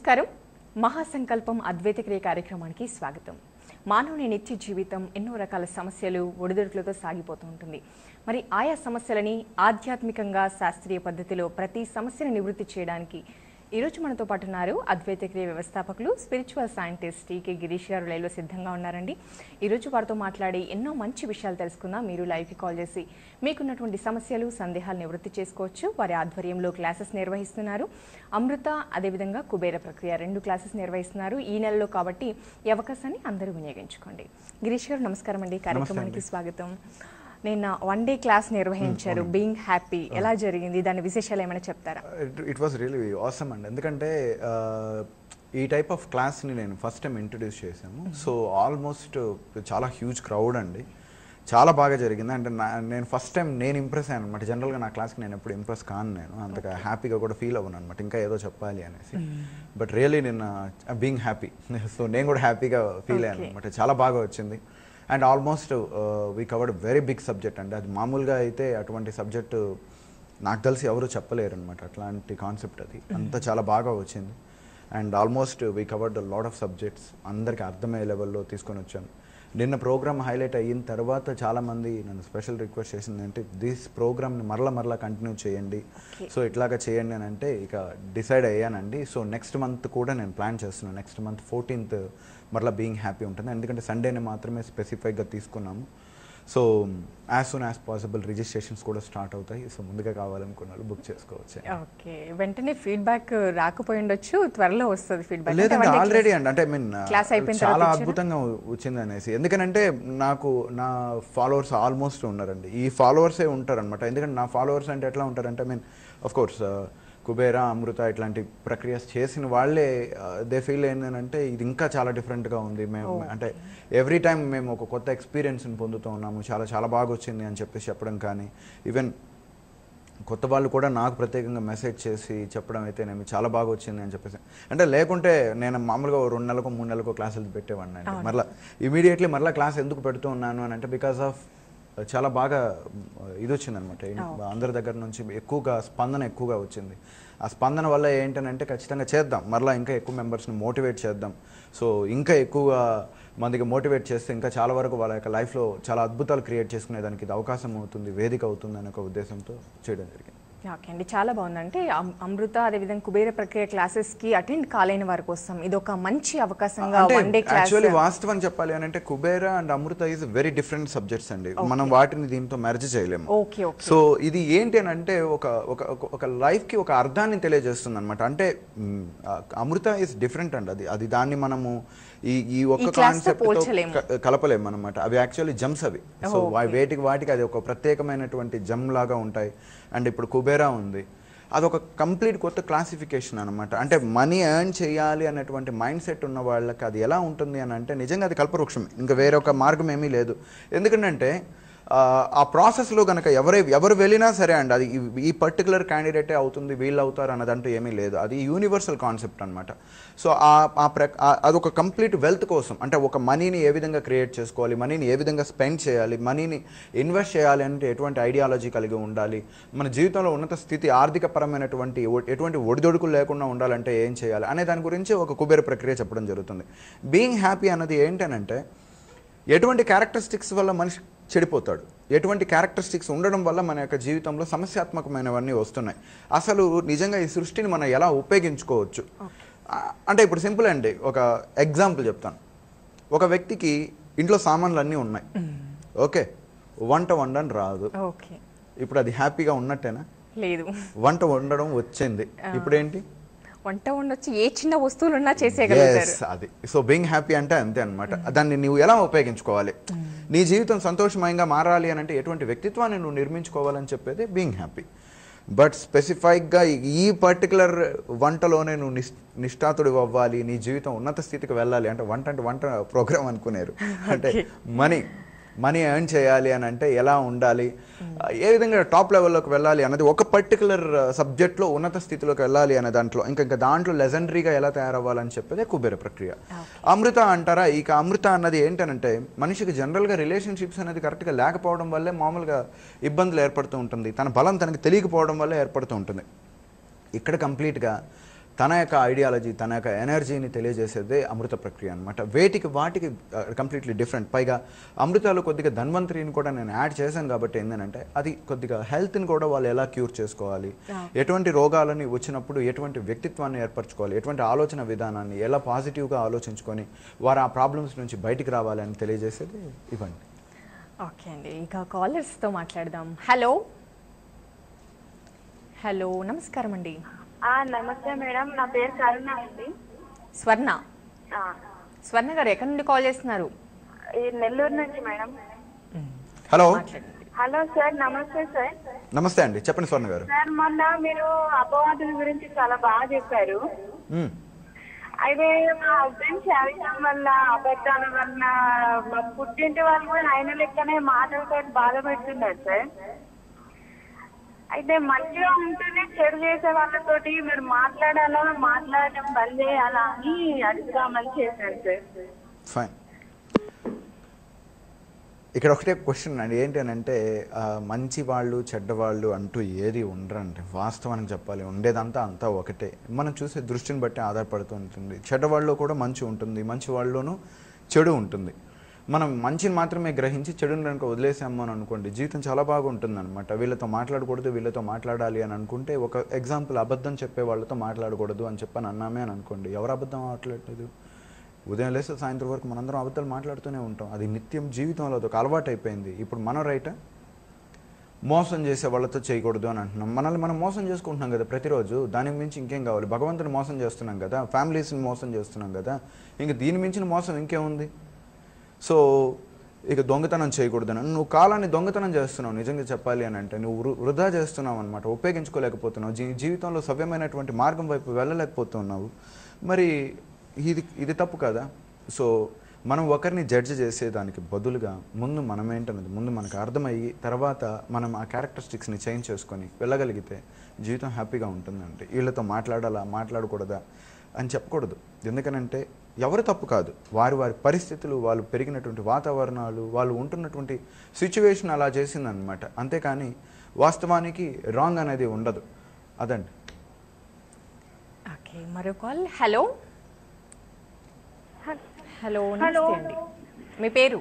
నమస్కారం. మహాసంకల్పం అద్వైత క్రియ కార్యక్రమానికి స్వాగతం. మానవుని నిత్య జీవితం ఎన్నో రకాల సమస్యలు ఒడిదుడుకులతో సాగిపోతూ ఉంటుంది. మరి ఆయా సమస్యలని ఆధ్యాత్మికంగా శాస్త్రీయ పద్ధతిలో ప్రతి సమస్యను నివృత్తి చేయడానికి ఈరోజు మనతో పాటు ఉన్నారు అద్వైత క్రియ వ్యవస్థాపకులు స్పిరిచువల్ సైంటిస్ట్ టీకే గిరీష్ గారు లైవ్లో సిద్ధంగా ఉన్నారండి. ఈరోజు వారితో మాట్లాడి ఎన్నో మంచి విషయాలు తెలుసుకుందాం. మీరు లైవ్కి కాల్ చేసి మీకున్నటువంటి సమస్యలు సందేహాలు నివృత్తి చేసుకోవచ్చు. వారి ఆధ్వర్యంలో క్లాసెస్ నిర్వహిస్తున్నారు. అమృత అదేవిధంగా కుబేర ప్రక్రియ 2 క్లాసెస్ నిర్వహిస్తున్నారు ఈ నెలలో. కాబట్టి ఈ అవకాశాన్ని అందరూ వినియోగించుకోండి. గిరీష్ గారు నమస్కారం అండి, కార్యక్రమానికి స్వాగతం. నేను 1 డే క్లాస్ నిర్వహించారు బీయింగ్ హ్యాపీ. ఎలా జరిగింది, దాని విశేషాలు ఏమైనా చెప్తారా? ఇట్ వాస్ రియలీ ఆసమ్ అండి. ఎందుకంటే ఈ టైప్ ఆఫ్ క్లాస్ని నేను ఫస్ట్ టైం ఇంట్రడ్యూస్ చేశాము. సో ఆల్మోస్ట్ చాలా హ్యూజ్ క్రౌడ్ అండి. చాలా బాగా జరిగింది. అంటే నేను ఫస్ట్ టైం నేను ఇంప్రెస్ అయ్యాను అనమాట. జనరల్గా నా క్లాస్కి నేను ఎప్పుడు ఇంప్రెస్ కాను, నేను అంతగా హ్యాపీగా కూడా ఫీల్ అవ్వను అనమాట, ఇంకా ఏదో చెప్పాలి అనేసి. బట్ రియలీ నేను బీయింగ్ హ్యాపీ, సో నేను కూడా హ్యాపీగా ఫీల్ అయ్యాను అనమాట. చాలా బాగా వచ్చింది. And almost we covered very big subject అండి. అది మామూలుగా అయితే అటువంటి సబ్జెక్టు నాకు తెలిసి ఎవరు చెప్పలేరు అనమాట, అట్లాంటి కాన్సెప్ట్ అది. అంతా చాలా బాగా వచ్చింది. And almost we covered lot of subjects, అందరికీ అర్థమయ్యే లెవెల్లో తీసుకొని వచ్చాను. నిన్న ప్రోగ్రామ్ హైలైట్ అయిన తర్వాత చాలామంది నన్ను స్పెషల్ రిక్వెస్ట్ చేసింది అంటే దిస్ ప్రోగ్రామ్ని మరలా కంటిన్యూ చేయండి, సో ఇట్లాగా చేయండి అని అంటే ఇక డిసైడ్ అయ్యానండి. సో నెక్స్ట్ మంత్ కూడా నేను ప్లాన్ చేస్తున్నాను. నెక్స్ట్ మంత్ 14th మరలా బీయింగ్ హ్యాపీ ఉంటుంది. ఎందుకంటే సండేని మాత్రమే స్పెసిఫైక్గా తీసుకున్నాము. So as soon as possible registrations కూడా స్టార్ట్ అవుతాయి. సో ముందుగా కావాలనుకున్న వాళ్ళు బుక్ చేసుకోవచ్చు. ఓకే, వెంటనే ఫీడ్బ్యాక్ రాకపోయి ఉండొచ్చు, త్వరలో వస్తుంది ఫీడ్బ్యాక్. లేదంటే ఆల్రెడీ అండి, అంటే చాలా అద్భుతంగా వచ్చింది అనేసి. ఎందుకంటే నాకు నా ఫాలోవర్స్ ఆల్మోస్ట్ ఉన్నారండి. ఈ ఫాలోవర్సే ఉంటారనమాట. ఎందుకంటే నా ఫాలోవర్స్ అంటే ఎట్లా ఉంటారంటే ఆఫ్ కోర్స్ కుబేర, అమృత ఇట్లాంటి ప్రక్రియ చేసిన వాళ్ళే దే ఫీల్ ఏంటంటే ఇది ఇంకా చాలా డిఫరెంట్గా ఉంది, మేము అంటే ఎవ్రీ టైం మేము ఒక కొత్త ఎక్స్పీరియన్స్ని పొందుతూ ఉన్నాము, చాలా బాగా వచ్చింది అని చెప్పేసి చెప్పడం. కానీ ఈవెన్ కొత్త వాళ్ళు కూడా నాకు ప్రత్యేకంగా మెసేజ్ చేసి చెప్పడం అయితేనేమి చాలా బాగా వచ్చింది అని చెప్పేసి. అంటే లేకుంటే నేను మామూలుగా 2 నెలలకు 3 నెలలకు క్లాసులు పెట్టేవాడిని అండి. మరలా ఇమీడియట్లీ మరలా క్లాస్ ఎందుకు పెడుతూ ఉన్నాను అని అంటే బికాస్ ఆఫ్ చాలా బాగా ఇది వచ్చిందనమాట. అందరి దగ్గర నుంచి స్పందన ఎక్కువగా వచ్చింది. ఆ స్పందన వల్ల ఏంటంటే ఖచ్చితంగా చేద్దాం, మరలా ఇంకా ఎక్కువ మెంబర్స్ని మోటివేట్ చేద్దాం. సో ఇంకా ఎక్కువగా మందికి మోటివేట్ చేస్తే ఇంకా చాలా వరకు వాళ్ళ యొక్క లైఫ్లో చాలా అద్భుతాలు క్రియేట్ చేసుకునేదానికి ఇది అవకాశం అవుతుంది, వేదిక అవుతుంది అనే ఒక ఉద్దేశంతో చేయడం జరిగింది. ఓకే అండి, చాలా బాగుంది. అంటే అమృత అదేవిధంగా కుబేర ప్రక్రియ క్లాసెస్కి అటెండ్ కాలేని వారి కోసం ఇది ఒక మంచి అవకాశంగా. యాక్చువల్లీ వాస్తవం చెప్పాలి అని అంటే Kubera and Amrita is very different subjects అండి. మనం వాటిని దీంతో మెర్జ్ చేయలేము. సో ఇది ఏంటి అని అంటే ఒక లైఫ్కి ఒక అర్థాన్ని తెలియజేస్తుంది అనమాట. అంటే అమృత ఈజ్ డిఫరెంట్ అండి. అది దాన్ని మనము ఈ ఒక్క కాన్సెప్ట్ కలపలేము అనమాట. అవి యాక్చువల్లీ జమ్స్ అవి. సో వాటికి అది ఒక ప్రత్యేకమైనటువంటి జమ్ లాగా ఉంటాయి. అండ్ ఇప్పుడు కుబేరా ఉంది, అదొక కంప్లీట్ కొత్త క్లాసిఫికేషన్ అనమాట. అంటే మనీ ఎర్న్ చేయాలి అనేటువంటి మైండ్ సెట్ ఉన్న వాళ్ళకి అది ఎలా ఉంటుంది అని అంటే నిజంగా అది కల్పవృక్షం, ఇంకా వేరొక మార్గం ఏమీ లేదు. ఎందుకంటే ఆ ప్రాసెస్లో కనుక ఎవరు వెళ్ళినా సరే అండి, అది ఈ పర్టికులర్ క్యాండిడేటే అవుతుంది, వీళ్ళు అవుతారు అన్నదంటూ ఏమీ లేదు. అది యూనివర్సల్ కాన్సెప్ట్ అనమాట. సో అదొక కంప్లీట్ వెల్త్ కోసం, అంటే ఒక మనీని ఏ విధంగా క్రియేట్ చేసుకోవాలి, మనీని ఏ విధంగా స్పెండ్ చేయాలి, మనీని ఇన్వెస్ట్ చేయాలి అంటే ఎటువంటి ఐడియాలజీ కలిగి ఉండాలి, మన జీవితంలో ఉన్నత స్థితి ఆర్థికపరమైనటువంటి ఎటువంటి ఒడిదొడుకులు లేకుండా ఉండాలంటే ఏం చేయాలి అనే దాని గురించి ఒక కుబేర ప్రక్రియ చెప్పడం జరుగుతుంది. బీయింగ్ హ్యాపీ అన్నది ఏంటనంటే ఎటువంటి క్యారెక్టరిస్టిక్స్ వల్ల మనిషి చెడిపోతాడు, ఎటువంటి క్యారెక్టరిస్టిక్స్ ఉండడం వల్ల మన యొక్క జీవితంలో సమస్యాత్మకమైనవన్నీ వస్తున్నాయి, అసలు నిజంగా ఈ సృష్టిని మనం ఎలా ఉపయోగించుకోవచ్చు అంటే ఇప్పుడు సింపుల్ అండి. ఒక ఎగ్జాంపుల్ చెప్తాను. ఒక వ్యక్తికి ఇంట్లో సామాన్లు అన్నీ ఉన్నాయి, ఓకే, వంట వండడం రాదు. ఇప్పుడు అది హ్యాపీగా ఉన్నట్టేనా? లేదు. వంట వండడం వచ్చింది, ఇప్పుడు ఏంటి? వంట వండొచ్చు, ఏ చిన్న వస్తువులు ఉన్నా చేసేయగలుగుతారు. అది సో బీయింగ్ హ్యాపీ అంటే అంతే అనమాట. దాన్ని నువ్వు ఎలా ఉపయోగించుకోవాలి, నీ జీవితం సంతోషమయంగా మారాలి అని అంటే ఎటువంటి వ్యక్తిత్వాన్ని నువ్వు నిర్మించుకోవాలని చెప్పేది బీయింగ్ హ్యాపీ. బట్ స్పెసిఫైక్గా ఈ పర్టికులర్ వంటలోనే నువ్వు నిష్ఠాతుడు అవ్వాలి, నీ జీవితం ఉన్నత స్థితికి వెళ్ళాలి అంటే వంట ప్రోగ్రామ్ అనుకునేరు. అంటే మనీ ఎర్న్ చేయాలి అని అంటే ఎలా ఉండాలి, ఏ విధంగా టాప్ లెవెల్లోకి వెళ్ళాలి అన్నది ఒక పర్టికులర్ సబ్జెక్ట్లో ఉన్నత స్థితిలోకి వెళ్ళాలి అనే దాంట్లో ఇంకా దాంట్లో లెజెండరీగా ఎలా తయారవ్వాలని చెప్పేదే కుబేర ప్రక్రియ. అమృత అంటారా, ఇక అమృత అన్నది ఏంటనంటే మనిషికి జనరల్గా రిలేషన్షిప్స్ అనేది కరెక్ట్గా లేకపోవడం వల్లే మామూలుగా ఇబ్బందులు ఏర్పడుతూ ఉంటుంది, తన బలం తనకి తెలియకపోవడం వల్లే ఏర్పడుతూ ఉంటుంది. ఇక్కడ కంప్లీట్గా తన యొక్క ఐడియాలజీ, తన యొక్క ఎనర్జీని తెలియజేసేదే అమృత ప్రక్రియ అనమాట. వాటికి కంప్లీట్లీ డిఫరెంట్. పైగా అమృతాలు కొద్దిగా ధన్వంతరిని కూడా నేను యాడ్ చేశాను కాబట్టి ఏంటంటే అది కొద్దిగా హెల్త్ని కూడా వాళ్ళు ఎలా క్యూర్ చేసుకోవాలి, ఎటువంటి రోగాలని వచ్చినప్పుడు ఎటువంటి వ్యక్తిత్వాన్ని ఏర్పరచుకోవాలి, ఎటువంటి ఆలోచన విధానాన్ని ఎలా పాజిటివ్గా ఆలోచించుకొని వారు ఆ ప్రాబ్లమ్స్ నుంచి బయటికి రావాలి అని తెలియజేసేది ఇవ్వండి. ఓకే అండి, ఇక కాలర్స్తో మాట్లాడదాం. హలో హలో, నమస్కారం అండి. నమస్తే మేడం, నా పేరు కరుణ అండి. స్వర్ణ. స్వర్ణ గారు ఎక్కడి నుండి కాల్ చేస్తున్నారు? నెల్లూరు నుంచి మేడం. హలో. హలో సార్, నమస్తే సార్. నమస్తే అండి, చెప్పండి స్వర్ణ గారు. సార్, మొన్న మీరు అపవాదుల గురించి చాలా బాగా చెప్పారు. అయితే మా హస్బెండ్ శరీరం వల్ల, అబద్ధాల వల్ల మా పుట్టింటి వాళ్ళు కూడా ఆయన లెక్కనే మాటలతో బాధ పెడుతున్నారు సార్. అయితే మంచిగా ఉంటుంది, చెడు చేసే వాళ్ళతోటి మీరు మాట్లాడడం బంద్ చేయాలా అని అడుగుదామని చేశాను సార్. ఫైన్. ఇక్కడ ఒకటే క్వశ్చన్ అండి, ఏంటి అని అంటే మంచి వాళ్ళు చెడ్డవాళ్ళు అంటూ ఏది ఉండరండి. వాస్తవానికి చెప్పాలి, ఉండేదంతా అంతా ఒకటే. మనం చూసే దృష్టిని బట్టి ఆధారపడుతూ ఉంటుంది. చెడ్డవాళ్ళు కూడా మంచి ఉంటుంది, మంచి వాళ్ళలోనూ చెడు ఉంటుంది. మనం మంచిని మాత్రమే గ్రహించి చెడుని కనుక వదిలేసాము అని అనుకోండి, జీవితం చాలా బాగుంటుంది అనమాట. వీళ్ళతో మాట్లాడకూడదు, వీళ్ళతో మాట్లాడాలి అని అనుకుంటే, ఒక ఎగ్జాంపుల్, అబద్ధం చెప్పే వాళ్ళతో మాట్లాడకూడదు అని చెప్పని అన్నామే అని అనుకోండి, ఎవరు అబద్ధం మాట్లాడలేదు? ఉదయం లేస్తే సాయంత్రం వరకు మనందరం అబద్ధాలు మాట్లాడుతూనే ఉంటాం. అది నిత్యం జీవితంలో అదొక అలవాటు అయిపోయింది. ఇప్పుడు మనం రైటా? మోసం చేసే వాళ్ళతో చేయకూడదు అని అంటున్నాం. మనల్ని మనం మోసం చేసుకుంటున్నాం కదా ప్రతిరోజు. దానికి మించి ఇంకేం కావాలి? భగవంతుని మోసం చేస్తున్నాం కదా, ఫ్యామిలీస్ని మోసం చేస్తున్నాం కదా, ఇంక దీని మించిన మోసం ఇంకేముంది? సో ఇక దొంగతనం చేయకూడదని, నువ్వు కాలాన్ని దొంగతనం చేస్తున్నావు. నిజంగా చెప్పాలి అని అంటే నువ్వు వృధా చేస్తున్నావు అనమాట. ఉపయోగించుకోలేకపోతున్నావు, జీవితంలో సవ్యమైనటువంటి మార్గం వైపు వెళ్ళలేకపోతున్నావు. మరి ఇది తప్పు కదా. సో మనం ఒకరిని జడ్జి చేసేదానికి బదులుగా ముందు మనం ఏంటన్నది ముందు మనకు అర్థమయ్యి తర్వాత మనం ఆ క్యారెక్టరిస్టిక్స్ని చేంజ్ చేసుకొని వెళ్ళగలిగితే జీవితం హ్యాపీగా ఉంటుందండి. వీళ్ళతో మాట్లాడాలా మాట్లాడకూడదా అని చెప్పకూడదు. ఎందుకనంటే ఎవరు తప్పు కాదు, వారి పరిస్థితులు, వాళ్ళు పెరిగినటువంటి వాతావరణాలు, వాళ్ళు ఉంటున్నటువంటి సిచ్యువేషన్ అలా చేసిందనమాట. అంతేకాని వాస్తవానికి రాంగ్ అనేది ఉండదు. అదండి. ఓకే, మరో కాల్. హలో హలో, నమస్తే అండి. మీ పేరు?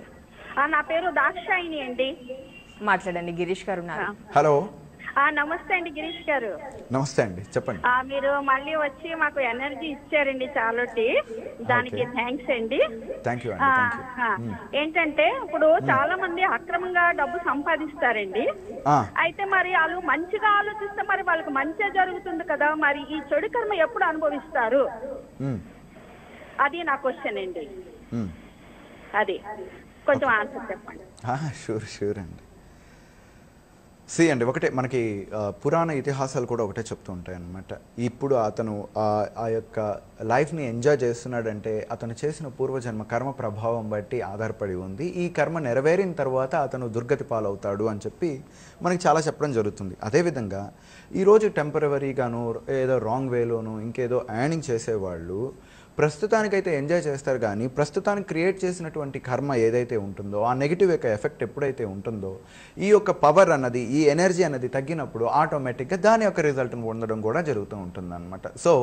నా పేరు దాక్షాయిని అండి. మాట్లాడండి, గిరీష్ గారు ఉన్నారు. హలో. నమస్తే అండి గిరీష్ గారు. నమస్తే అండి, చెప్పండి. మీరు మళ్ళీ వచ్చి మాకు ఎనర్జీ ఇచ్చారండి చాలోటి, దానికి థ్యాంక్స్ అండి. థ్యాంక్ యూ అండి. ఏంటంటే ఇప్పుడు చాలా మంది అక్రమంగా డబ్బు సంపాదిస్తారండి. అయితే మరి వాళ్ళు మంచిగా ఆలోచిస్తే మరి వాళ్ళకి మంచిగా జరుగుతుంది కదా, మరి ఈ చెడు కర్మ ఎప్పుడు అనుభవిస్తారు? అది నా క్వశ్చన్ అండి. అది కొంచెం ఆన్సర్ చెప్పండి. షూర్ అండి. అండి, ఒకటే మనకి పురాణ ఇతిహాసాలు కూడా ఒకటే చెప్తూ ఉంటాయి అన్నమాట. ఇప్పుడు అతను ఆ యొక్క లైఫ్ని ఎంజాయ్ చేస్తున్నాడంటే అతను చేసిన పూర్వజన్మ కర్మ ప్రభావం బట్టి ఆధారపడి ఉంది. ఈ కర్మ నెరవేరిన తర్వాత అతను దుర్గతి పాలవుతాడు అని చెప్పి మనకి చాలా చెప్పడం జరుగుతుంది. అదేవిధంగా ఈరోజు టెంపరవరీగాను ఏదో రాంగ్ వేలోను ఇంకేదో ఎర్నింగ్ చేసేవాళ్ళు ప్రస్తుతానికైతే ఎంజాయ్ చేస్తారు, కానీ ప్రస్తుతానికి క్రియేట్ చేసినటువంటి కర్మ ఏదైతే ఉంటుందో ఆ నెగిటివ్ యొక్క ఎఫెక్ట్ ఎప్పుడైతే ఉంటుందో ఈ యొక్క పవర్ అన్నది, ఈ ఎనర్జీ అన్నది తగ్గినప్పుడు ఆటోమేటిక్గా దాని యొక్క రిజల్ట్ని పొందడం కూడా జరుగుతూ ఉంటుంది అనమాట. సో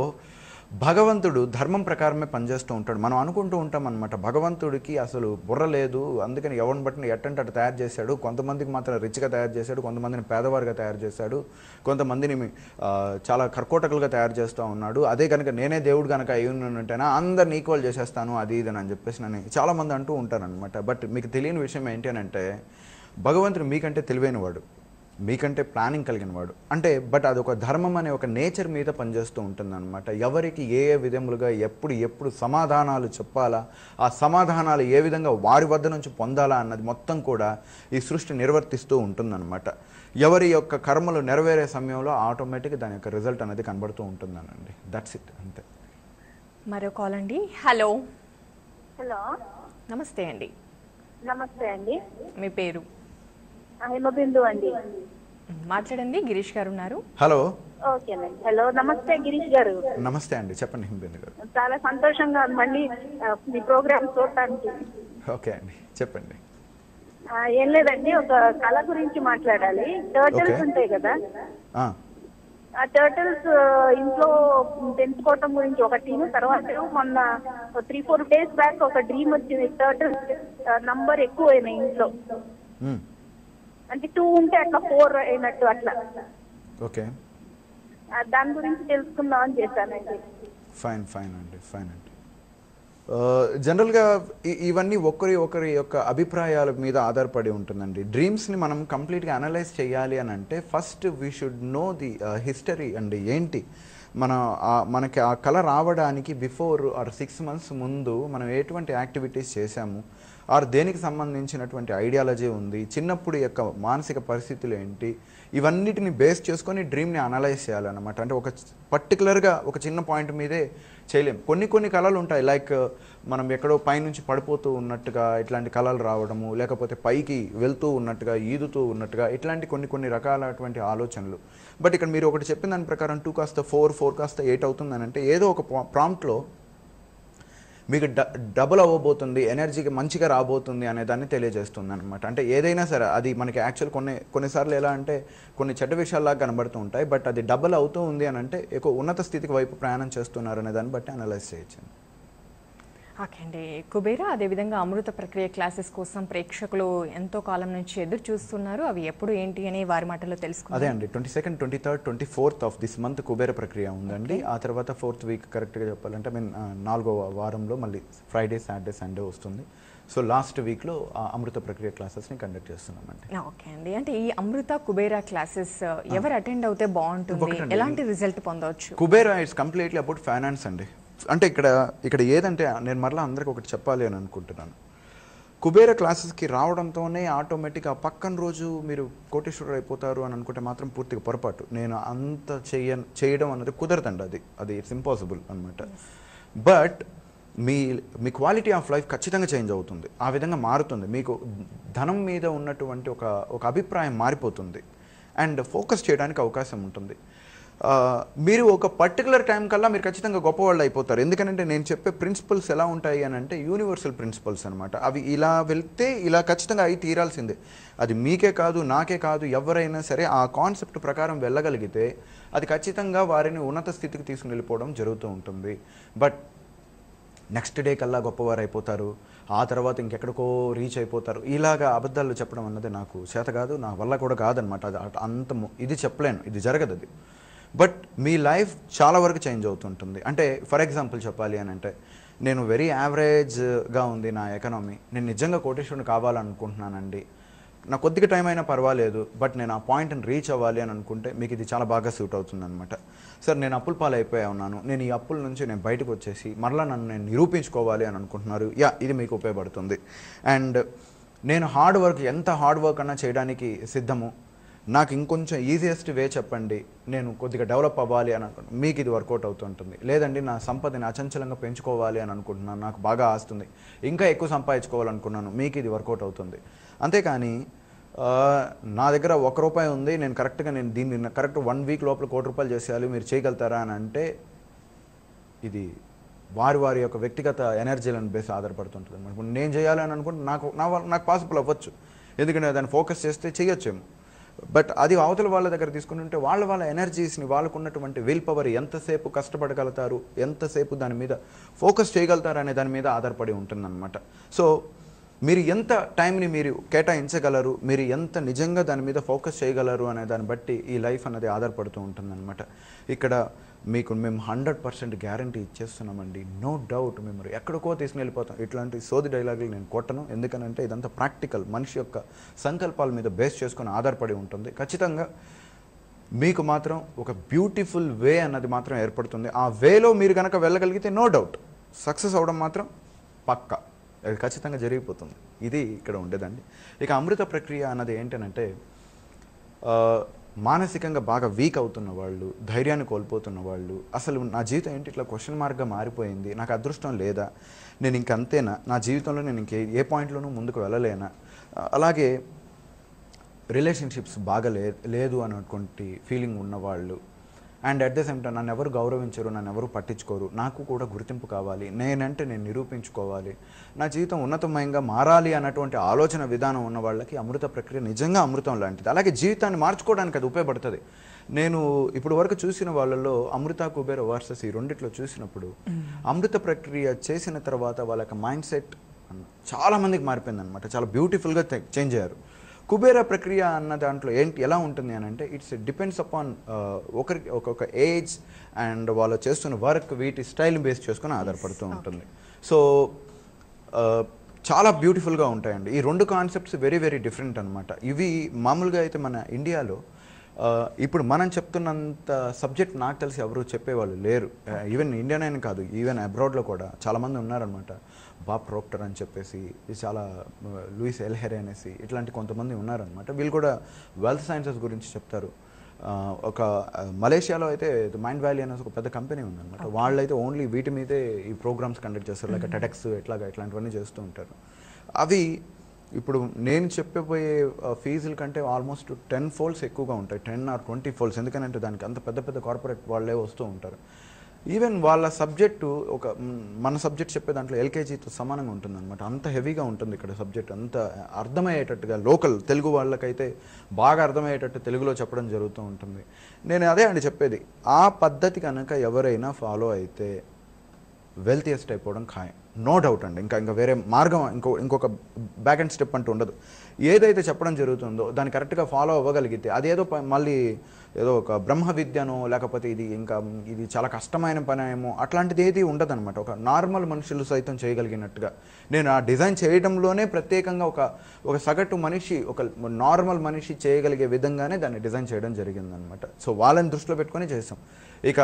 భగవంతుడు ధర్మం ప్రకారమే పనిచేస్తూ ఉంటాడు. మనం అనుకుంటూ ఉంటాం అనమాట, భగవంతుడికి అసలు బుర్ర లేదు, అందుకని ఎవరిని బట్టి ఎట్టంటే అటు తయారు చేశాడు. కొంతమందికి మాత్రం రిచ్గా తయారు చేశాడు, కొంతమందిని పేదవారిగా తయారు చేశాడు, కొంతమందిని చాలా కర్కోటకులుగా తయారు చేస్తూ ఉన్నాడు. అదే కనుక నేనే దేవుడు కనుక అయి ఉన్నట్టేనా అందరిని ఈక్వల్ చేసేస్తాను అది ఇదని అని చెప్పేసి నన్ను చాలామంది అంటూ ఉంటారనమాట. బట్ మీకు తెలియని విషయం ఏంటి అని అంటే భగవంతుడు మీకంటే తెలివైనవాడు, మీకంటే ప్లానింగ్ కలిగిన వాడు. అంటే బట్ అదొక ధర్మం అనే ఒక నేచర్ మీద పనిచేస్తూ ఉంటుందన్నమాట. ఎవరికి ఏ విధములుగా ఎప్పుడు సమాధానాలు చెప్పాలా, ఆ సమాధానాలు ఏ విధంగా వారి వద్ద నుంచి పొందాలా అన్నది మొత్తం కూడా ఈ సృష్టి నిర్వర్తిస్తూ ఉంటుందన్నమాట. ఎవరి యొక్క కర్మలు నెరవేరే సమయంలో ఆటోమేటిక్గా దాని యొక్క రిజల్ట్ అనేది కనబడుతూ ఉంటుందనండి. దట్స్ ఇట్, అంతే. మరో కాల్ అండి. హలో. హలో, నమస్తే అండి. నమస్తే అండి. మీ పేరు? హిమబిందు అండి. మాట్లాడండి, గిరీష్ గారు ఉన్నారు. హలో. ఓకేనండి. హలో, నమస్తే గిరీష్ గారు. నమస్తే అండి, చెప్పండి హిమబిందు గారు. చాలా సంతోషంగా మళ్ళీ మీ ప్రోగ్రామ్ చూడటానికి. ఓకే అండి, చెప్పండి. ఏం లేదండి, ఒక కళ గురించి మాట్లాడాలి. టర్టిల్స్ ఉంటాయి కదా, టర్టిల్స్ ఇంట్లో పెంచుకోవటం గురించి ఒకటి, తర్వాత మొన్న 3-4 days బ్యాక్ ఒక డ్రీమ్ వచ్చింది, టర్టిల్స్ నంబర్ ఎక్కువైనాయి ఇంట్లో, అంటే 2 ఉంటే అట్లా 4 అయినట్టు అట్లా. ఓకే, దాని గురించి తెలుసుకుందామని చేశానండి. ఫైన్ అండి. జనరల్గా ఇవన్నీ ఒకరి యొక్క అభిప్రాయాల మీద ఆధారపడి ఉంటుందండి. డ్రీమ్స్ని మనం కంప్లీట్గా అనలైజ్ చేయాలి అని అంటే first we should know the history అండి. ఏంటి మనకి ఆ కళ రావడానికి బిఫోర్ ఆర్ 6 months ముందు మనం ఎటువంటి యాక్టివిటీస్ చేశాము, ఆర్ దేనికి సంబంధించినటువంటి ఐడియాలజీ ఉంది, చిన్నప్పుడు యొక్క మానసిక పరిస్థితులు ఏంటి, ఇవన్నిటిని బేస్ చేసుకొని డ్రీమ్ని అనలైజ్ చేయాలన్నమాట. అంటే ఒక పర్టికులర్గా ఒక చిన్న పాయింట్ మీదే చేయలేం. కొన్ని కళలు ఉంటాయి, లైక్ మనం ఎక్కడో పైనుంచి పడిపోతూ ఉన్నట్టుగా ఇట్లాంటి కళలు రావడము, లేకపోతే పైకి వెళ్తూ ఉన్నట్టుగా, ఈదుతూ ఉన్నట్టుగా, ఇట్లాంటి కొన్ని రకాలటువంటి ఆలోచనలు. బట్ ఇక్కడ మీరు ఒకటి చెప్పిన దాని ప్రకారం 2 కాస్త 4, 4 కాస్త 8 అవుతుందని అంటే ఏదో ఒక ప్రాంప్ట్లో మీకు డబుల్ అవ్వబోతుంది, ఎనర్జీకి మంచిగా రాబోతుంది అనే దాన్ని తెలియజేస్తుంది అనమాట. అంటే ఏదైనా సరే అది మనకి యాక్చువల్ కొన్నిసార్లు ఎలా అంటే కొన్ని చెడ్డ విషయాల్లాగా కనబడుతూ ఉంటాయి, బట్ అది డబుల్ అవుతూ ఉంది అని అంటే ఎక్కువ ఉన్నత స్థితికి వైపు ప్రయాణం చేస్తున్నారు అనే దాన్ని బట్టి అనలైజ్ చేయొచ్చు. ఓకే అండి. కుబేర, అదేవిధంగా అమృత ప్రక్రియ క్లాసెస్ కోసం ప్రేక్షకులు ఎంతో కాలం నుంచి ఎదురు చూస్తున్నారు. అవి ఎప్పుడు ఏంటి అని వారి మాటల్లో తెలుసుకుందాం. అదే అండి, 22nd, 23rd, 24th of this month Kubera ప్రక్రియ ఉందండి. ఆ తర్వాత 4th week కరెక్ట్గా చెప్పాలంటే నాలుగో వారంలో మళ్ళీ ఫ్రైడే, సాటర్డే, సండే వస్తుంది. సో లాస్ట్ వీక్లో అమృత ప్రక్రియ క్లాసెస్ని కండక్ట్ చేస్తున్నామండి. ఓకే అండి. అంటే ఈ అమృత కుబేర క్లాసెస్ ఎవరు అటెండ్ అవుతే బాగుంటుంది, ఎలాంటి రిజల్ట్ పొందవచ్చు? Kubera it's completely about finance అండి. అంటే ఇక్కడ ఏదంటే నేను మరలా అందరికి ఒకటి చెప్పాలి అని అనుకుంటున్నాను. కుబేర క్లాసెస్కి రావడంతోనే ఆటోమేటిక్గా పక్కన రోజు మీరు కోటేశ్వరుడు అయిపోతారు అని అనుకుంటే మాత్రం పూర్తిగా పొరపాటు. నేను అంత చేయడం అన్నది కుదరదండి, అది ఇట్స్ ఇంపాసిబుల్ అనమాట. But me quality of life ఖచ్చితంగా చేంజ్ అవుతుంది, ఆ విధంగా మారుతుంది. మీకు ధనం మీద ఉన్నటువంటి ఒక అభిప్రాయం మారిపోతుంది అండ్ ఫోకస్ చేయడానికి అవకాశం ఉంటుంది. మీరు ఒక పర్టికులర్ టైం కల్లా మీరు ఖచ్చితంగా గొప్పవాళ్ళు అయిపోతారు. ఎందుకంటే నేను చెప్పే ప్రిన్సిపల్స్ ఎలా ఉంటాయి అని అంటే యూనివర్సల్ ప్రిన్సిపల్స్ అనమాట. అవి ఇలా వెళ్తే ఇలా ఖచ్చితంగా అయి తీరాల్సిందే. అది మీకే కాదు, నాకే కాదు, ఎవరైనా సరే ఆ కాన్సెప్ట్ ప్రకారం వెళ్ళగలిగితే అది ఖచ్చితంగా వారిని ఉన్నత స్థితికి తీసుకుని వెళ్ళిపోవడం జరుగుతూ ఉంటుంది. బట్ నెక్స్ట్ డే కల్లా గొప్పవారు అయిపోతారు, ఆ తర్వాత ఇంకెక్కడికో రీచ్ అయిపోతారు, ఇలాగా అబద్ధాలు చెప్పడం అన్నది నాకు చేత కాదు, నా వల్ల కూడా కాదనమాట. అది అంత ఇది చెప్పలేను, ఇది జరగదు అది. బట్ మీ లైఫ్ చాలా వరకు చేంజ్ అవుతుంటుంది. అంటే ఫర్ ఎగ్జాంపుల్ చెప్పాలి అని అంటే నేను వెరీ యావరేజ్గా ఉంది నా ఎకనామీ, నేను నిజంగా కోటేశ్వరుని కావాలనుకుంటున్నానండి, నాకు కొద్దిగా టైం అయినా పర్వాలేదు, బట్ నేను ఆ పాయింట్ని రీచ్ అవ్వాలి అని అనుకుంటే మీకు ఇది చాలా బాగా సూట్ అవుతుంది అనమాట. సార్ నేను అప్పుల పాలైపోయా ఉన్నాను, నేను ఈ అప్పుల నుంచి నేను బయటకు వచ్చేసి మరలా నన్ను నేను నిరూపించుకోవాలి అని అనుకుంటున్నారు, ఇది మీకు ఉపయోగపడుతుంది. అండ్ నేను ఎంత హార్డ్ వర్క్ అన్నా చేయడానికి సిద్ధము, నాకు ఇంకొంచెం ఈజియెస్ట్ వే చెప్పండి, నేను కొద్దిగా డెవలప్ అవ్వాలి అని అనుకుంటున్నాను, మీకు ఇది వర్కౌట్ అవుతుంటుంది. లేదండి నా సంపదని అచంచలంగా పెంచుకోవాలి అని అనుకుంటున్నాను, నాకు బాగా ఆస్తుంది, ఇంకా ఎక్కువ సంపాదించుకోవాలనుకున్నాను, మీకు ఇది వర్కౌట్ అవుతుంది. అంతేకాని నా దగ్గర ₹1 ఉంది, నేను దీన్ని కరెక్ట్ 1 week లోపల ₹1,00,00,000 చేసేయాలి, మీరు చేయగలుగుతారా అని అంటే ఇది వారి యొక్క వ్యక్తిగత ఎనర్జీలను బేస్ ఆధారపడుతుంటుంది అనమాట. ఇప్పుడు నేను చేయాలని అనుకుంటే నాకు పాసిబుల్ అవ్వచ్చు, ఎందుకంటే దాన్ని ఫోకస్ చేస్తే చేయొచ్చేమో. బట్ అది అవతల వాళ్ళ దగ్గర తీసుకుని ఉంటే వాళ్ళ ఎనర్జీస్ని, వాళ్ళకు ఉన్నటువంటి విల్ పవర్ ఎంతసేపు కష్టపడగలుగుతారు, ఎంతసేపు దాని మీద ఫోకస్ చేయగలుగుతారు అనే దాని మీద ఆధారపడి ఉంటుందన్నమాట. సో మీరు ఎంత టైంని మీరు కేటాయించగలరు, మీరు ఎంత నిజంగా దాని మీద ఫోకస్ చేయగలరు అనే దాన్ని బట్టి ఈ లైఫ్ అనేది ఆధారపడుతూ ఉంటుందన్నమాట. ఇక్కడ మేము 100% గ్యారంటీ ఇచ్చేస్తున్నామండి, నో డౌట్ మేము ఎక్కడికో తీసుకుని వెళ్ళిపోతాం. ఇట్లాంటి సోది డైలాగులు నేను కొట్టను, ఎందుకనంటే ఇదంతా ప్రాక్టికల్, మనిషి యొక్క సంకల్పాల మీద బేస్ చేసుకొని ఆధారపడి ఉంటుంది. ఖచ్చితంగా మీకు మాత్రం ఒక బ్యూటిఫుల్ వే అన్నది మాత్రం ఏర్పడుతుంది. ఆ వేలో మీరు కనుక వెళ్ళగలిగితే నో డౌట్ సక్సెస్ అవ్వడం మాత్రం పక్కా, అది ఖచ్చితంగా జరిగిపోతుంది. ఇది ఇక్కడ ఉండేదండి. ఇక అమృత ప్రక్రియ అన్నది ఏంటనంటే మానసికంగా బాగా వీక్ అవుతున్న వాళ్ళు, ధైర్యాన్ని కోల్పోతున్న వాళ్ళు, అసలు నా జీవితం ఏంటి ఇట్లా క్వశ్చన్ మార్క్గా మారిపోయింది, నాకు అదృష్టం లేదా, నేను ఇంకంతేనా, నా జీవితంలో నేను ఏ పాయింట్లోనూ ముందుకు వెళ్ళలేనా, అలాగే రిలేషన్షిప్స్ బాగా లేదు అన్నటువంటి ఫీలింగ్ ఉన్నవాళ్ళు, and at the same time నన్ను ఎవరు గౌరవించరు, నన్ను ఎవరు పట్టించుకోరు, నాకు కూడా గుర్తింపు కావాలి, నేనంటే నేను నిరూపించుకోవాలి, నా జీవితం ఉన్నతమయంగా మారాలి అన్నటువంటి ఆలోచన విధానం ఉన్న వాళ్ళకి అమృత ప్రక్రియ నిజంగా అమృతం లాంటిది. అలాగే జీవితాన్ని మార్చుకోవడానికి అది ఉపయోగపడుతుంది. నేను ఇప్పుడు వరకు చూసిన వాళ్ళలో అమృత కుబేర వర్సెస్ ఈ రెండిట్లో చూసినప్పుడు అమృత ప్రక్రియ చేసిన తర్వాత వాళ్ళ యొక్క మైండ్ సెట్ చాలా మందికి మారిపోయింది అనమాట. చాలా బ్యూటిఫుల్గా చేంజ్ అయ్యారు. కుబేర ప్రక్రియ అన్న దాంట్లో ఎలా ఉంటుంది అని అంటే ఇట్స్ డిపెండ్స్ అపాన్ ఒకరికి ఒక్కొక్క ఏజ్ అండ్ వాళ్ళు చేస్తున్న వర్క్ వీటి స్టైల్ బేస్ చేసుకుని ఆధారపడుతూ ఉంటుంది. సో చాలా బ్యూటిఫుల్గా ఉంటాయండి. ఈ రెండు కాన్సెప్ట్స్ వెరీ వెరీ డిఫరెంట్ అనమాట. ఇవి మామూలుగా అయితే మన ఇండియాలో ఇప్పుడు మనం చెప్తున్నంత సబ్జెక్ట్ నాకు తెలిసి ఎవరు చెప్పేవాళ్ళు లేరు. ఈవెన్ ఇండియానే కాదు, ఈవెన్ అబ్రాడ్లో కూడా చాలామంది ఉన్నారనమాట. బాబ్ ప్రోక్టర్ అని చెప్పేసి, చాలా లూయిస్ ఎల్హెరే అనేసి ఇట్లాంటి కొంతమంది ఉన్నారనమాట. వీళ్ళు కూడా వెల్త్ సైన్సెస్ గురించి చెప్తారు. ఒక మలేషియాలో అయితే మైండ్ వ్యాలీ అనేసి ఒక పెద్ద కంపెనీ ఉందన్నమాట. వాళ్ళైతే ఓన్లీ వీటి మీదే ఈ ప్రోగ్రామ్స్ కండక్ట్ చేస్తారు, లైక్ టెడెక్స్ ఇట్లాంటివన్నీ చేస్తూ ఉంటారు. అవి ఇప్పుడు నేను చెప్పబోయే ఫీజుల కంటే ఆల్మోస్ట్ 10 folds ఎక్కువగా ఉంటాయి, 10 or 20 folds. ఎందుకంటే దానికి అంత పెద్ద పెద్ద కార్పొరేట్ వాళ్ళే వస్తూ ఉంటారు. ఈవెన్ వాళ్ళ సబ్జెక్టు మన సబ్జెక్ట్ చెప్పే దాంట్లో ఎల్కేజీతో సమానంగా ఉంటుందన్నమాట. అంత హెవీగా ఉంటుంది ఇక్కడ సబ్జెక్ట్. అంత అర్థమయ్యేటట్టుగా లోకల్ తెలుగు వాళ్ళకైతే బాగా అర్థమయ్యేటట్టు తెలుగులో చెప్పడం జరుగుతూ ఉంటుంది. నేను అదే అండి చెప్పేది, ఆ పద్ధతి కనుక ఎవరైనా ఫాలో అయితే వెల్తియెస్ట్ అయిపోవడం ఖాయం, నో డౌట్ అండి. ఇంకా వేరే మార్గం ఇంకొక బ్యాక్ అండ్ స్టెప్ అంటూ ఉండదు. ఏదైతే చెప్పడం జరుగుతుందో దాన్ని కరెక్ట్గా ఫాలో అవ్వగలిగితే అదేదో మళ్ళీ ఏదో ఒక బ్రహ్మ విద్యనో లేకపోతే ఇది చాలా కష్టమైన పని ఏమో అట్లాంటిది ఏది ఉండదన్నమాట. ఒక నార్మల్ మనుషులు సైతం చేయగలిగినట్టుగా నేను ఆ డిజైన్ చేయడంలోనే ప్రత్యేకంగా ఒక సగటు మనిషి, ఒక నార్మల్ మనిషి చేయగలిగే విధంగానే దాన్ని డిజైన్ చేయడం జరిగిందనమాట. సో వాళ్ళని దృష్టిలో పెట్టుకొని చేసాం. ఇక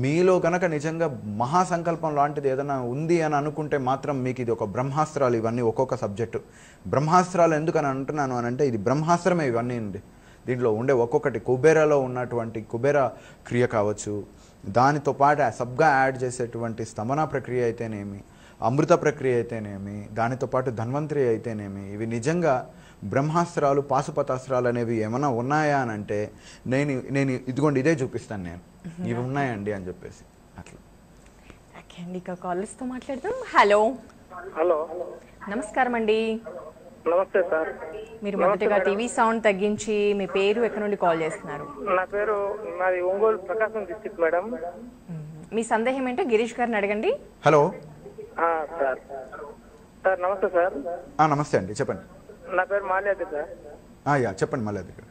మీలో గనక నిజంగా మహాసంకల్పం లాంటిది ఏదైనా ఉంది అని అనుకుంటే మాత్రం మీకు ఇది ఒక బ్రహ్మాస్త్రాలు. ఇవన్నీ ఒక్కొక్క సబ్జెక్టు బ్రహ్మాస్త్రాలు ఎందుకని అంటున్నాను అని అంటే ఇది బ్రహ్మాస్త్రమే ఇవన్నీ అండి. దీంట్లో ఉండే ఒక్కొక్కటి కుబేరాలో ఉన్నటువంటి కుబేర క్రియ కావచ్చు, దానితో పాటు సబ్గా యాడ్ చేసేటువంటి స్తమన ప్రక్రియ అయితేనేమి, అమృత ప్రక్రియ అయితేనేమి, దానితో పాటు ధన్వంతరి అయితేనేమి, ఇవి నిజంగా బ్రహ్మాస్త్రాలు పాశుపతాస్త్రాలు అనేవి ఏమైనా ఉన్నాయా అని అంటే నేను ఇదిగోండి ఇదే చూపిస్తాను, నేను ఇవి ఉన్నాయండి అని చెప్పేసి అట్లా. ఓకే అండి, ఇక కాలర్స్తో మాట్లాడదాం. హలో హలో, నమస్కారం అండి. నమస్తే సార్. మీరు మొదటగా టీవీ సౌండ్ తగ్గించి మీ పేరు ఎక్కడి నుండి కాల్ చేస్తున్నారు? నాది ఒంగోలు ప్రకాశం డిస్ట్రిక్ట్ మేడం. మీ సందేహం ఏంటో గిరీష్ గారిని అడగండి. Hello sir. సార్ నమస్తే సార్. నమస్తే అండి, చెప్పండి. నా పేరు మాల్యాద్రి సార్. చెప్పండి మాల్యాద్రి గారు.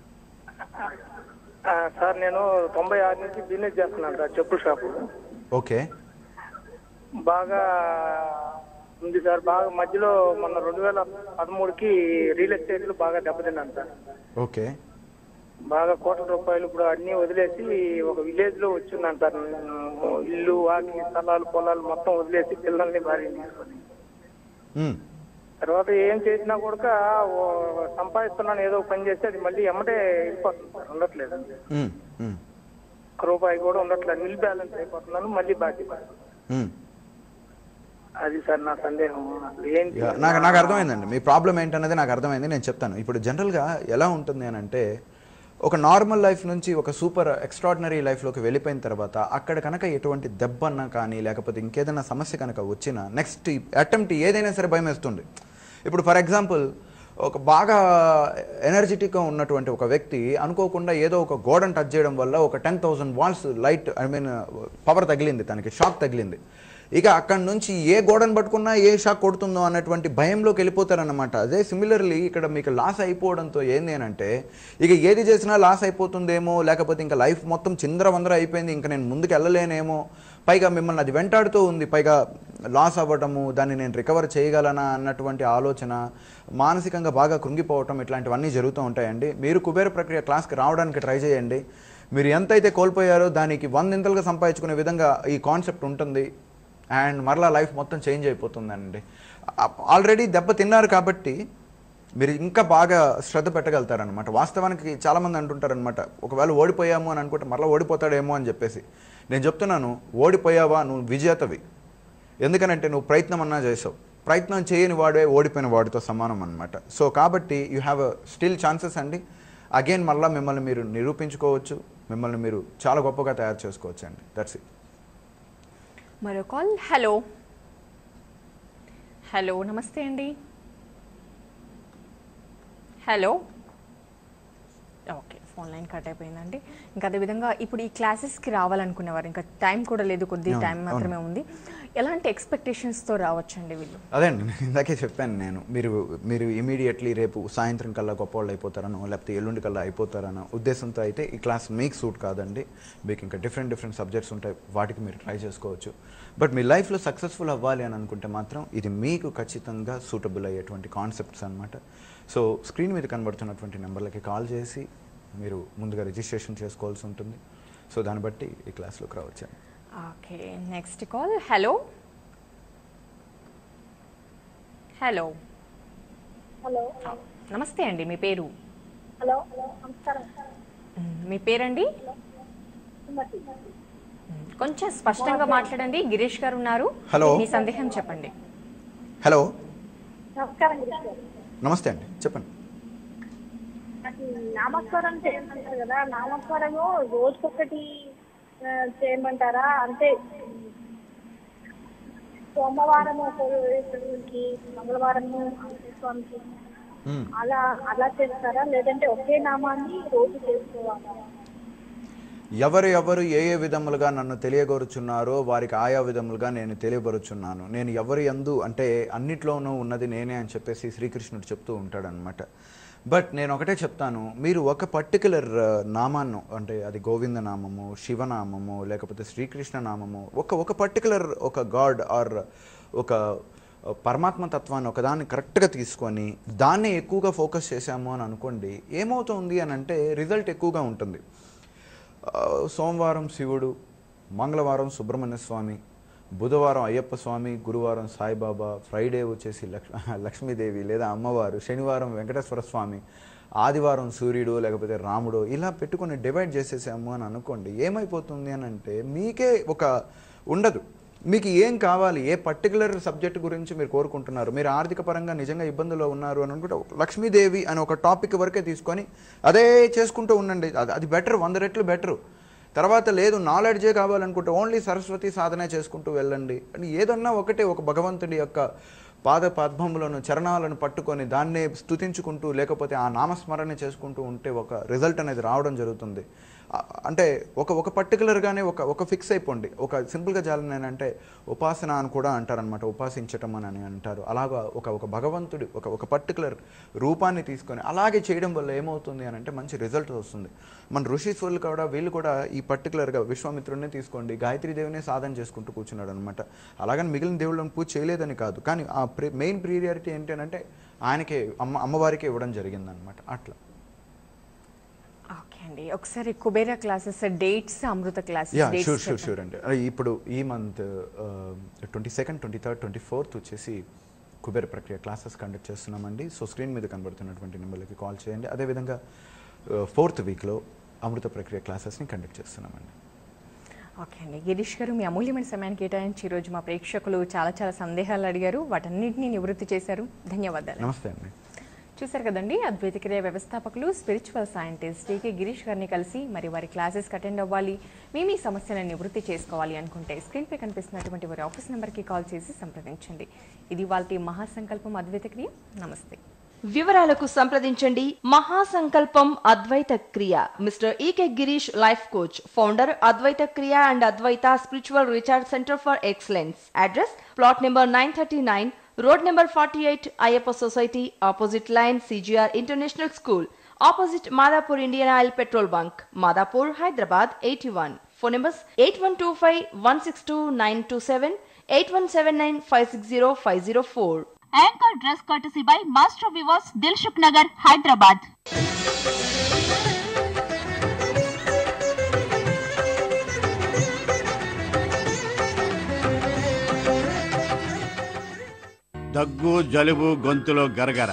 సార్ నేను 96 నుంచి బిజినెస్ చేస్తున్నాను సార్, చెప్పుల షాపు. ఓకే. బాగా ఉంది సార్. బాగా మధ్యలో మొన్న 2013కి రియల్ ఎస్టేట్లు బాగా దెబ్బతిన్నాను సార్. ఓకే. బాగా కోట్ల రూపాయలు ఇప్పుడు అన్ని వదిలేసి ఒక విలేజ్ లో వచ్చున్నాను సార్. ఇల్లు వాకి స్థలాలు పొలాలు మొత్తం వదిలేసి పిల్లల్ని భార్యని తీసుకొని తర్వాత ఏం చేసినా కూడా సంపాదిస్తున్నాను, ఏదో పని చేస్తే అది మళ్ళీ ఎమ్మటే వెళ్ళిపోతుంది సార్, ఉండట్లేదు. రూపాయి కూడా ఉండట్లేదు, నిల్ బ్యాలెన్స్ అయిపోతున్నాను, మళ్ళీ బాధ్యత. అది సార్ నా సందేహం. ఏంటి నాకు అర్థమైందండి మీ ప్రాబ్లం ఏంటనేది నాకు అర్థమైంది, నేను చెప్తాను. ఇప్పుడు జనరల్గా ఎలా ఉంటుంది అని అంటే ఒక నార్మల్ లైఫ్ నుంచి ఒక సూపర్ ఎక్స్ట్రాడినరీ లైఫ్లోకి వెళ్ళిపోయిన తర్వాత అక్కడ కనుక ఎటువంటి దెబ్బన్నా కానీ లేకపోతే ఇంకేదైనా సమస్య కనుక వచ్చినా నెక్స్ట్ అటెంప్ట్ ఏదైనా సరే భయం వేస్తుంది. ఇప్పుడు ఫర్ ఎగ్జాంపుల్ ఒక బాగా ఎనర్జెటిక్గా ఉన్నటువంటి ఒక వ్యక్తి అనుకోకుండా ఏదో ఒక గోడను టచ్ చేయడం వల్ల ఒక 10,000 వాల్ట్స్ లైట్ పవర్ తగిలింది, తనకి షాక్ తగిలింది. ఇక అక్కడి నుంచి ఏ గోడను పట్టుకున్నా ఏ షాక్ కొడుతుందో అన్నటువంటి భయంలోకి వెళ్ళిపోతారన్నమాట. అదే సిమిలర్లీ ఇక్కడ మీకు లాస్ అయిపోవడంతో ఏంది అని అంటే ఇక ఏది చేసినా లాస్ అయిపోతుందేమో, లేకపోతే ఇంకా లైఫ్ మొత్తం చిందరవందర అయిపోయింది, ఇంకా నేను ముందుకు వెళ్ళలేనేమో, పైగా మిమ్మల్ని అది వెంటాడుతూ ఉంది, పైగా లాస్ అవ్వడము, దాన్ని నేను రికవర్ చేయగలనా అన్నటువంటి ఆలోచన, మానసికంగా బాగా కృంగిపోవటం, ఇట్లాంటివన్నీ జరుగుతూ ఉంటాయండి. మీరు కుబేర ప్రక్రియ క్లాస్కి రావడానికి ట్రై చేయండి. మీరు ఎంతైతే కోల్పోయారో దానికి 100 సంపాదించుకునే విధంగా ఈ కాన్సెప్ట్ ఉంటుంది. అండ్ మరలా లైఫ్ మొత్తం చేంజ్ అయిపోతుందండి. ఆల్రెడీ దెబ్బ తిన్నారు కాబట్టి మీరు ఇంకా బాగా శ్రద్ధ పెట్టగలుగుతారనమాట. వాస్తవానికి చాలామంది అంటుంటారనమాట, ఒకవేళ ఓడిపోయాము అని అనుకుంటే మరలా ఓడిపోతాడేమో అని చెప్పేసి. నేను చెప్తున్నాను, ఓడిపోయావా నువ్వు విజేతవి. ఎందుకనంటే నువ్వు ప్రయత్నం అన్నా చేసావు, ప్రయత్నం చేయని వాడే ఓడిపోయిన వాడితో సమానం అనమాట. సో కాబట్టి యూ హ్యావ్ స్టిల్ ఛాన్సెస్ అండి. అగైన్ మళ్ళీ మిమ్మల్ని మీరు నిరూపించుకోవచ్చు. మిమ్మల్ని మీరు చాలా గొప్పగా తయారు చేసుకోవచ్చు అండి. That's it. మరో కాల్. హలో హలో నమస్తే అండి. Hello. Okay, phone line cut అయిపోయిందండి. ఇంకా అదేవిధంగా ఇప్పుడు ఈ క్లాసెస్కి రావాలనుకునేవారు, ఇంకా టైం కూడా లేదు, కొద్ది టైం మాత్రమే ఉంది. ఎలాంటి ఎక్స్పెక్టేషన్స్తో రావచ్చండి వీళ్ళు? అదే అండి, ఇందాకే చెప్పాను నేను, మీరు ఇమీడియట్లీ రేపు సాయంత్రం కల్లా గొప్పవాళ్ళు అయిపోతారనో లేకపోతే ఎల్లుండి కల్లా అయిపోతారనో ఉద్దేశంతో అయితే ఈ క్లాస్ మీకు సూట్ కాదండి. మీకు ఇంకా డిఫరెంట్ సబ్జెక్ట్స్ ఉంటాయి, వాటికి మీరు ట్రై చేసుకోవచ్చు. బట్ మీ లైఫ్లో సక్సెస్ఫుల్ అవ్వాలి అని అనుకుంటే మాత్రం ఇది మీకు ఖచ్చితంగా సూటబుల్ అయ్యేటువంటి కాన్సెప్ట్స్ అనమాట. సో స్క్రీన్ మీద కనబడుతున్నటువంటి నెంబర్లకి కాల్ చేసి మీరు ముందుగా రిజిస్ట్రేషన్ చేసుకోవాల్సి ఉంటుంది. సో దాన్ని బట్టి ఈ క్లాస్లోకి రావచ్చు. Okay, next call. Hello hello hello నమస్తే అండి, మీ పేరు? హలో నమస్కారం. మీ పేరండి? కొంచెం స్పష్టంగా మాట్లాడండి. గిరీష్ గారు ఉన్నారు. హలో. మీ సందేహం చెప్పండి. హలో. నమస్కారం. నమస్తే అండి, చెప్పండి. నాకు నామస్వరం చేయమంటారు కదా, నామస్వరము రోజుకొకటి చేయమంటారా? అంటే సోమవారము స్వామికి, మంగళవారము స్వామికి అలా చేస్తారా, లేదంటే ఒకే నామాన్ని రోజు చేసుకోవాలా? ఎవరు ఏ విధములుగా నన్ను తెలియగోరుచున్నారో వారికి ఆయా విధములుగా నేను తెలియబరుచున్నాను. నేను ఎవరి యందు అంటే అన్నిట్లోనూ ఉన్నది నేనే అని చెప్పేసి శ్రీకృష్ణుడు చెప్తూ ఉంటాడనమాట. బట్ నేను ఒకటే చెప్తాను, మీరు ఒక పర్టికులర్ నామాన్ని, అంటే అది గోవింద నామము, శివనామము, లేకపోతే శ్రీకృష్ణ నామము, ఒక పర్టికులర్ ఒక గాడ్ ఆర్ ఒక పరమాత్మ తత్వాన్ని ఒకదాన్ని కరెక్ట్గా తీసుకొని దాన్ని ఎక్కువగా ఫోకస్ చేశాము అని అనుకోండి, ఏమవుతుంది అని అంటే రిజల్ట్ ఎక్కువగా ఉంటుంది. సోమవారం శివుడు, మంగళవారం సుబ్రహ్మణ్య స్వామి, బుధవారం అయ్యప్ప స్వామి, గురువారం సాయిబాబా, ఫ్రైడే వచ్చేసి లక్ష్మీదేవి లేదా అమ్మవారు, శనివారం వెంకటేశ్వర స్వామి, ఆదివారం సూర్యుడు లేకపోతే రాముడు, ఇలా పెట్టుకొని డివైడ్ చేసేసాము అని అనుకోండి, ఏమైపోతుంది అని అంటే మీకే ఒక ఉండదు. మీకు ఏం కావాలి, ఏ పర్టికులర్ సబ్జెక్ట్ గురించి మీరు కోరుకుంటున్నారు, మీరు ఆర్థిక పరంగా నిజంగా ఇబ్బందుల్లో ఉన్నారు అని అనుకుంటే లక్ష్మీదేవి అని ఒక టాపిక్ వరకే తీసుకొని అదే చేసుకుంటూ ఉండండి. అది బెటర్, 100 రెట్లు బెటరు. తర్వాత లేదు నాలెడ్జే కావాలనుకుంటే ఓన్లీ సరస్వతి సాధనే చేసుకుంటూ వెళ్ళండి. అని ఏదన్నా ఒకటే ఒక భగవంతుడి యొక్క పాద పద్మములను చరణాలను పట్టుకొని దాన్నే స్తుతించుకుంటూ లేకపోతే ఆ నామస్మరణ చేసుకుంటూ ఉంటే ఒక రిజల్ట్ అనేది రావడం జరుగుతుంది. అంటే ఒక పర్టికులర్గానే ఒక ఫిక్స్ అయిపోండి. ఒక సింపుల్గా చాలనేనంటే ఉపాసన అని కూడా అంటారనమాట, ఉపాసించటం అని అంటారు. అలాగా ఒక భగవంతుడి ఒక పర్టికులర్ రూపాన్ని తీసుకొని అలాగే చేయడం వల్ల ఏమవుతుంది అని అంటే మంచి రిజల్ట్ వస్తుంది. మన ఋషీశ్వరులు కూడా వీళ్ళు కూడా ఈ పర్టికులర్గా విశ్వామిత్రుడిని తీసుకోండి, గాయత్రీదేవినే సాధన చేసుకుంటూ కూర్చున్నాడు అనమాట. అలాగని మిగిలిన దేవుళ్ళని పూజ చేయలేదని కాదు, కానీ ఆ మెయిన్ ప్రియారిటీ ఏంటంటే ఆయనకే అమ్మవారికే ఇవ్వడం జరిగిందనమాట. అట్లా. ఓకే అండి, ఒకసారి కుబేరా క్లాసెస్ డేట్స్, అమృత క్లాసెస్ షూర్ అండి. ఇప్పుడు ఈ మంత్ 22nd, 23rd, 24th వచ్చేసి కుబేర ప్రక్రియ క్లాసెస్ కండక్ట్ చేస్తున్నామండి. సో స్క్రీన్ మీద కనబడుతున్నటువంటి నెంబర్లకి కాల్ చేయండి. అదేవిధంగా 4th వీక్లో అమృత ప్రక్రియ క్లాసెస్ని కండక్ట్ చేస్తున్నామండి. ఓకే అండి, గిరీష్ గారు మీ అమూల్యమైన సమయాన్ని కేటాయించి ఈరోజు మా ప్రేక్షకులు చాలా సందేహాలు అడిగారు, వాటన్నిటిని నివృత్తి చేశారు. ధన్యవాదాలు. నమస్తే అండి. చూశారు కదండి, అద్వైత క్రియ వ్యవస్థాపకులు స్పిరిచువల్ సైంటిస్ట్ టీకే గిరీష్ గారిని కలిసి మరి వారి క్లాసెస్కి అటెండ్ అవ్వాలి, మీ సమస్యలను నివృత్తి చేసుకోవాలి అనుకుంటే స్క్రీన్పై కనిపిస్తున్నటువంటి వారి ఆఫీస్ నెంబర్కి కాల్ చేసి సంప్రదించండి. ఇది వాళ్ళ మహాసంకల్పం అద్వైత క్రియ. నమస్తే. వివరాలకు సంప్రదించండి. మహాసంకల్పం Advaita Kriya, mister E K Girish, life coach, founder Advaita Kriya and Advaita spiritual recharge centre for excellence. Address plot number 939, road number 48, Ayyappa society, opposite line CGR international school, opposite Madhapur Indian oil petrol bunk, Madhapur, Hyderabad 81. Phone numbers 8125162927, 8179560504. Anchor dress courtesy by Master Vivas, Dilshuk Nagar, Hyderabad. దగ్గు, జలుబు, గొంతులో గరగర,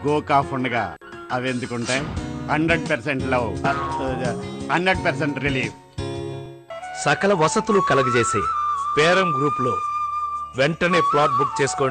గోకాఫ్ ఉండగా అవి ఎందుకుంటాయి? 100% love, 100% relief. సకల వసతులు కలగజేసే Peram group లో వెంటనే plot book చేసుకోండి.